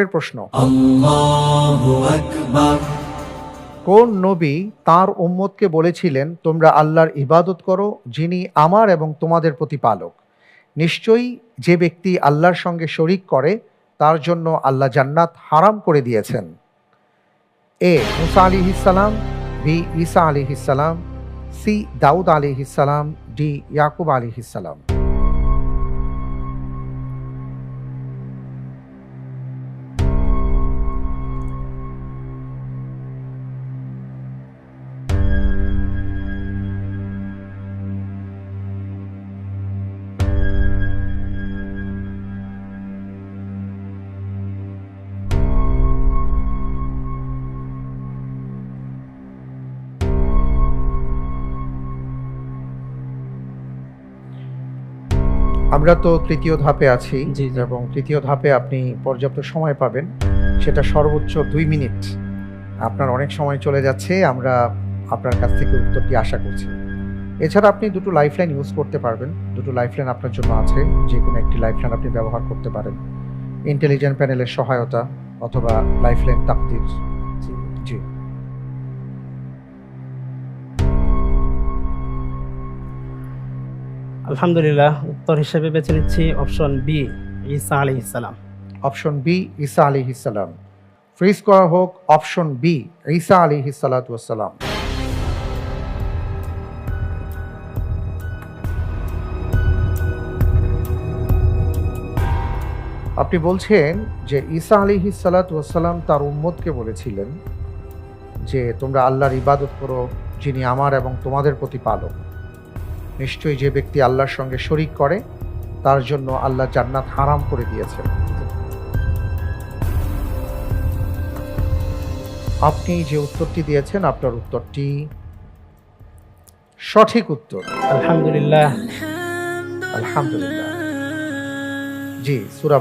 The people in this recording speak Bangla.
এর প্রশ্ন, কোন নবী তার উম্মতকে বলেছিলেন তোমরা আল্লাহর ইবাদত করো যিনি আমার এবং তোমাদের প্রতিপালক? নিশ্চয়ই যে ব্যক্তি আল্লাহর সঙ্গে শরিক করে তার জন্য আল্লাহ জান্নাত হারাম করে দিয়েছেন। এ মুসা আলাইহিস সালাম, বি ঈসা আলাইহিস সালাম, সি দাউদ আলাইহিস সালাম, ডি ইয়াকুব আলাইহিস সালাম। আমরা তো তৃতীয় ধাপে আছি জি, জি। এবং তৃতীয় ধাপে আপনি পর্যাপ্ত সময় পাবেন, সেটা সর্বোচ্চ 2 মিনিট। আপনার অনেক সময় চলে যাচ্ছে, আমরা আপনার কাছ থেকে উত্তরটি আশা করছি। এছাড়া আপনি দুটো লাইফলাইন ইউজ করতে পারবেন। দুটো লাইফলাইন আপনার জন্য আছে, যে কোনো একটি লাইফলাইন আপনি ব্যবহার করতে পারেন। ইন্টেলিজেন্ট প্যানেলের সহায়তা অথবা লাইফলাইন তাকদীর। জি। জি। আলহামদুলিল্লাহ, উত্তর হিসেবে বেছে নিচ্ছি অপশন বি, ঈসা আলাইহিস সালাম। অপশন বি ঈসা আলাইহিস সালাম। ফ্রিজ করা হোক অপশন বি ঈসা আলাইহিস সালাতু ওয়াস সালাম। আপনি বলছেন যে ঈসা আলাইহিস সালাতু ওয়াস সালাম তার উম্মতকে বলেছিলেন যে তোমরা আল্লাহর ইবাদত করো যিনি আমার এবং তোমাদের প্রতিপালক। নিশ্চয়ই যে ব্যক্তি আল্লাহর সঙ্গে শরিক করে তার জন্য আল্লাহ জান্নাত হারাম করে দিয়েছেন। আপনি যে উত্তরটি দিয়েছেন আপনার উত্তরটি সঠিক উত্তর। আলহামদুলিল্লাহ। আলহামদুলিল্লাহ। জি, সূরা